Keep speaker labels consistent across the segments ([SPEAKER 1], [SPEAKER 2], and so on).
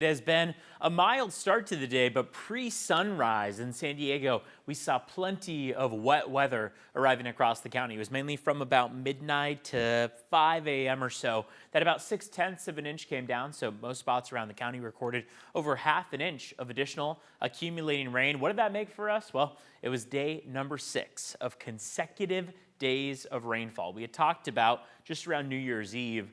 [SPEAKER 1] It has been a mild start to the day, but pre-sunrise in San Diego, we saw plenty of wet weather arriving across the county. It was mainly from about midnight to 5 a.m. or so that about 0.6 of an inch came down. So most spots around the county recorded over ½ an inch of additional accumulating rain. What did that make for us? Well, it was day number 6 of consecutive days of rainfall. We had talked about just around New Year's Eve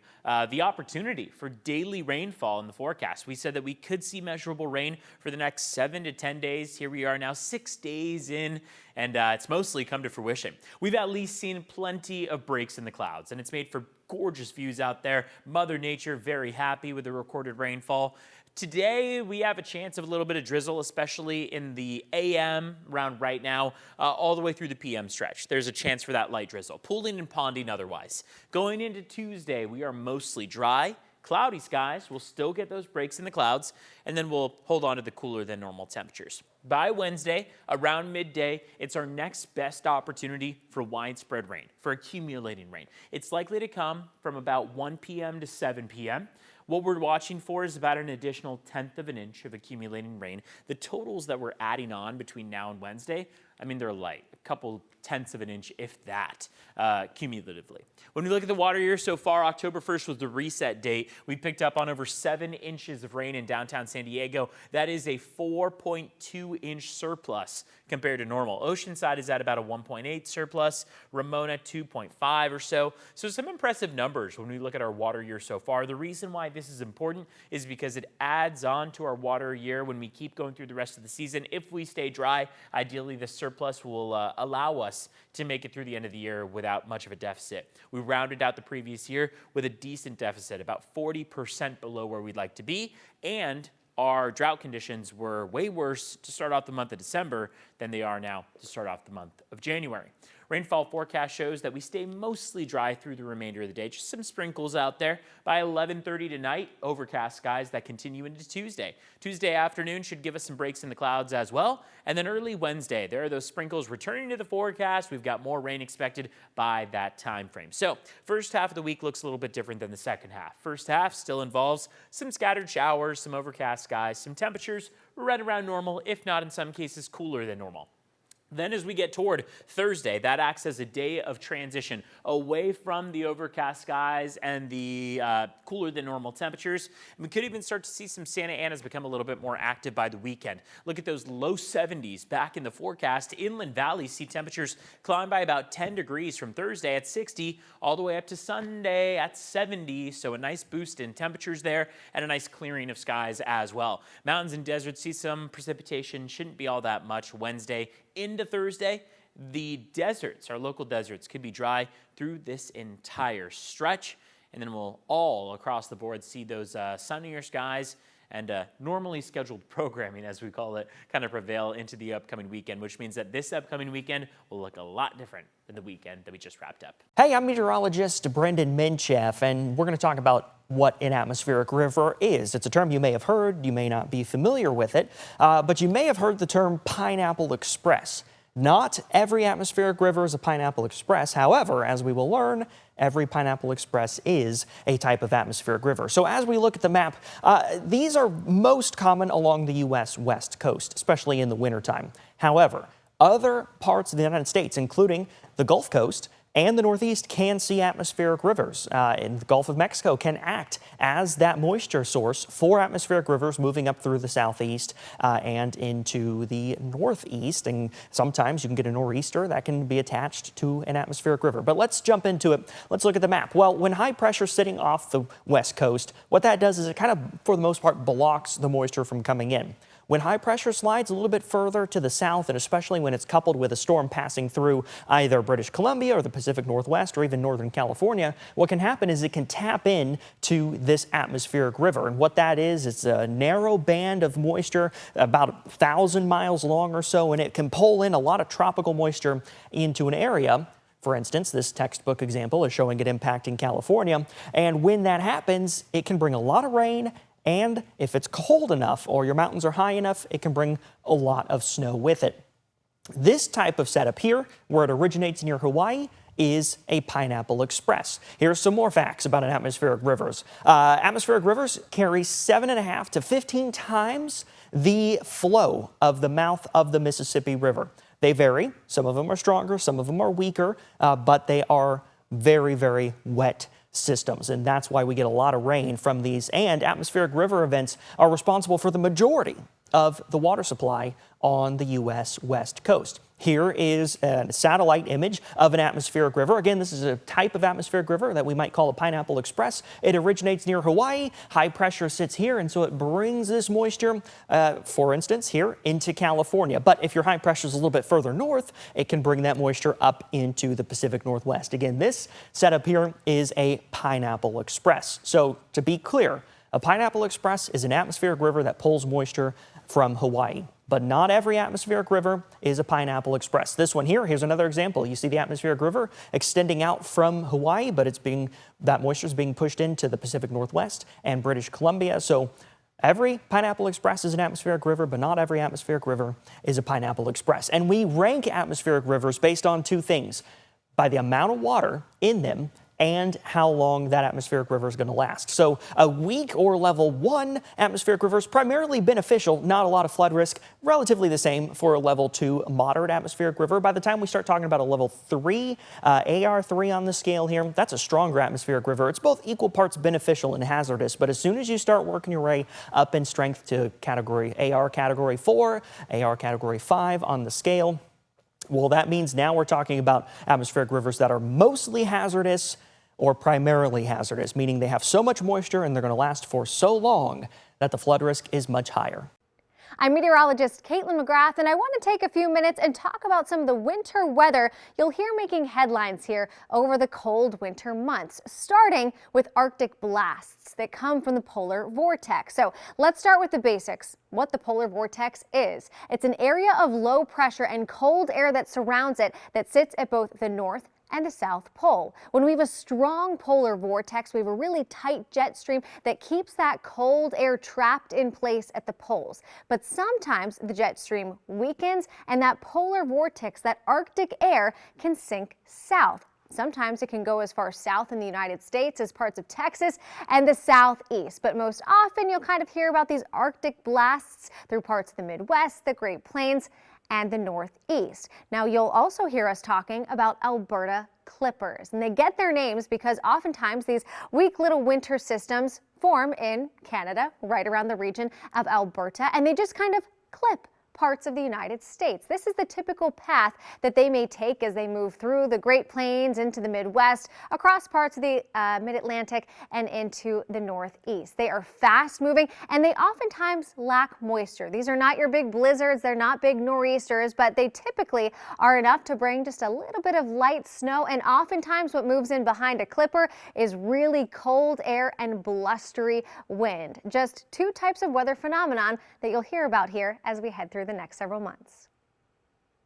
[SPEAKER 1] the opportunity for daily rainfall in the forecast. We said that we could see measurable rain for the next 7 to 10 days. Here we are now 6 days in, and it's mostly come to fruition. We've at least seen plenty of breaks in the clouds, and it's made for gorgeous views out there. Mother Nature very happy with the recorded rainfall. Today, we have a chance of a little bit of drizzle, especially in the AM around right now, all the way through the PM stretch. There's a chance for that light drizzle, pooling and ponding otherwise. Going into Tuesday, we are mostly dry. Cloudy skies. We'll still get those breaks in the clouds, and then we'll hold on to the cooler than normal temperatures. By Wednesday, around midday, it's our next best opportunity for widespread rain, for accumulating rain. It's likely to come from about 1 p.m. to 7 p.m. What we're watching for is about an additional 1/10 of an inch of accumulating rain. The totals that we're adding on between now and Wednesday, I mean, they're light, a couple 1/10 of an inch, if that, cumulatively. When we look at the water year so far, October 1st was the reset date. We picked up on over 7 inches of rain in downtown San Diego. That is a 4.2-inch surplus compared to normal. Oceanside is at about a 1.8 surplus, Ramona 2.5 or so. So some impressive numbers when we look at our water year so far. The reason why this is important is because it adds on to our water year when we keep going through the rest of the season. If we stay dry, ideally the surplus will allow us to make it through the end of the year without much of a deficit. We rounded out the previous year with a decent deficit, about 40% below where we'd like to be, and our drought conditions were way worse to start off the month of December than they are now to start off the month of January. Rainfall forecast shows that we stay mostly dry through the remainder of the day. Just some sprinkles out there. By 11:30 tonight, overcast skies that continue into Tuesday. Tuesday afternoon should give us some breaks in the clouds as well. And then early Wednesday, there are those sprinkles returning to the forecast. We've got more rain expected by that time frame. So first half of the week looks a little bit different than the second half. First half still involves some scattered showers, some overcast skies, some temperatures right around normal, if not in some cases cooler than normal. Then as we get toward Thursday, that acts as a day of transition away from the overcast skies and the cooler than normal temperatures. And we could even start to see some Santa Anas become a little bit more active by the weekend. Look at those low 70s back in the forecast. Inland valleys see temperatures climb by about 10 degrees from Thursday at 60 all the way up to Sunday at 70. So a nice boost in temperatures there and a nice clearing of skies as well. Mountains and deserts see some precipitation. Shouldn't be all that much Wednesday into Thursday. The deserts, our local deserts, could be dry through this entire stretch, and then we'll all across the board see those sunnier skies and normally scheduled programming, as we call it, kind of prevail into the upcoming weekend, which means that this upcoming weekend will look a lot different than the weekend that we just wrapped up.
[SPEAKER 2] Hey, I'm meteorologist Brendan Minchef, and we're going to talk about what an atmospheric river is. It's a term you may have heard, you may not be familiar with it, but you may have heard the term Pineapple Express. Not every atmospheric river is a Pineapple Express. However, as we will learn, every Pineapple Express is a type of atmospheric river. So as we look at the map, these are most common along the U.S. West Coast, especially in the wintertime. However, other parts of the United States, including the Gulf Coast and the Northeast, can see atmospheric rivers. And the Gulf of Mexico can act as that moisture source for atmospheric rivers moving up through the southeast and into the northeast. And sometimes you can get a nor'easter that can be attached to an atmospheric river. But let's jump into it. Let's look at the map. Well, when high pressure is sitting off the west coast, what that does is it kind of, for the most part, blocks the moisture from coming in. When high pressure slides a little bit further to the south, and especially when it's coupled with a storm passing through either British Columbia or the Pacific Northwest or even Northern California, what can happen is it can tap in to this atmospheric river. And what that is, it's a narrow band of moisture, about 1,000 miles long or so, and it can pull in a lot of tropical moisture into an area. For instance, this textbook example is showing it impacting California. And when that happens, it can bring a lot of rain. And if it's cold enough or your mountains are high enough, it can bring a lot of snow with it. This type of setup here, where it originates near Hawaii, is a pineapple express. Here's some more facts about an atmospheric rivers. Atmospheric rivers carry 7.5 to 15 times the flow of the mouth of the Mississippi River. They vary. Some of them are stronger, some of them are weaker, but they are very, very wet systems, and that's why we get a lot of rain from these. And atmospheric river events are responsible for the majority of the water supply on the U.S. West Coast. Here is a satellite image of an atmospheric river. Again, this is a type of atmospheric river that we might call a pineapple express. It originates near Hawaii. High pressure sits here, and so it brings this moisture, for instance, here into California. But if your high pressure is a little bit further north, it can bring that moisture up into the Pacific Northwest. Again, this setup here is a pineapple express. So to be clear, a pineapple express is an atmospheric river that pulls moisture from Hawaii. But not every atmospheric river is a pineapple express. This one here, here's another example. You see the atmospheric river extending out from Hawaii, but that moisture is being pushed into the Pacific Northwest and British Columbia. So every pineapple express is an atmospheric river, but not every atmospheric river is a pineapple express. And we rank atmospheric rivers based on two things: by the amount of water in them and how long that atmospheric river is going to last. So a weak or level 1 atmospheric river is primarily beneficial, not a lot of flood risk, relatively the same for a level 2 moderate atmospheric river. By the time we start talking about a level 3, AR3 on the scale here, that's a stronger atmospheric river. It's both equal parts beneficial and hazardous, but as soon as you start working your way up in strength to AR category 4, AR category 5 on the scale, well, that means now we're talking about atmospheric rivers that are mostly hazardous or primarily hazardous, meaning they have so much moisture and they're going to last for so long that the flood risk is much higher.
[SPEAKER 3] I'm meteorologist Caitlin McGrath, and I want to take a few minutes and talk about some of the winter weather you'll hear making headlines here over the cold winter months, starting with Arctic blasts that come from the polar vortex. So let's start with the basics. What the polar vortex is. It's an area of low pressure and cold air that surrounds it that sits at both the north and the South Pole. When we have a strong polar vortex, we have a really tight jet stream that keeps that cold air trapped in place at the poles. But sometimes the jet stream weakens and that polar vortex, that Arctic air, can sink south. Sometimes it can go as far south in the United States as parts of Texas and the southeast. But most often you'll kind of hear about these Arctic blasts through parts of the Midwest, the Great Plains, and the Northeast. Now you'll also hear us talking about Alberta clippers, and they get their names because oftentimes these weak little winter systems form in Canada, right around the region of Alberta, and they just kind of clip parts of the United States. This is the typical path that they may take as they move through the Great Plains into the Midwest, across parts of the Mid-Atlantic, and into the Northeast. They are fast moving and they oftentimes lack moisture. These are not your big blizzards, they're not big nor'easters, but they typically are enough to bring just a little bit of light snow, and oftentimes what moves in behind a clipper is really cold air and blustery wind. Just two types of weather phenomenon that you'll hear about here as we head through the next several months.